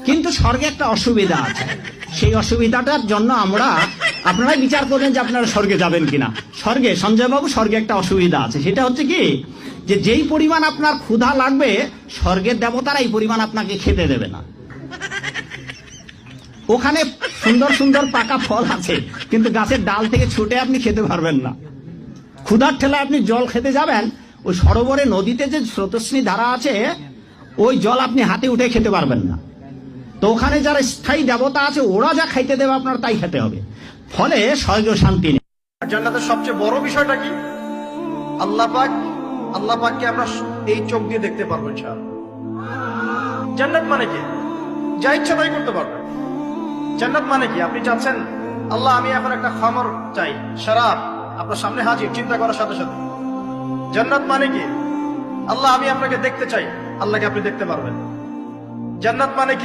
কিন্তু স্বর্গে একটা অসুবিধা আছে, সেই অসুবিধাটার জন্য আপনারাই বিচার করবেন যে আপনারা স্বর্গে যাবেন কিনা। স্বর্গে, সঞ্জয় বাবু, স্বর্গে একটা অসুবিধা আছে, সেটা হচ্ছে কি, যে যেই পরিমাণ আপনার ক্ষুধা লাগবে স্বর্গের দেবতারা এই পরিমাণ আপনাকে খেতে দেবে না। ওখানে সুন্দর সুন্দর পাকা ফল আছে, কিন্তু গাছের ডাল থেকে ছুটে আপনি খেতে পারবেন না। ক্ষুধার ঠেলায় আপনি জল খেতে যাবেন, ওই সরোবরে নদীতে যে স্রোতস্বিনী ধারা আছে, ওই জল আপনি হাতে উঠে খেতে পারবেন না। তো ওখানে যারা স্থায়ী দেবতা আছে, ওরা যা খাইতে দেবে আপনার তাই খেতে হবে, ফলে স্বর্গীয় শান্তি নেই। জান্নাতের সবচেয়ে বড় বিষয়টা কি? আল্লাহ পাককে আমরা এই চোখ দিয়ে দেখতে পারবো ইনশাআল্লাহ। জান্নাত মানে কি? যা ইচ্ছা তাই করতে পারবেন। জান্নাত মানে কি? আপনি চাচ্ছেন, আল্লাহ আমি এখন একটা খামর চাই, শরাব, আপনার সামনে হাজির, চিন্তা করার সাথে সাথে। জান্নাত মানে কি? আল্লাহ আমি আপনাকে দেখতে চাই, আল্লাহকে আপনি দেখতে পারবেন। জান্নাত মানে কি?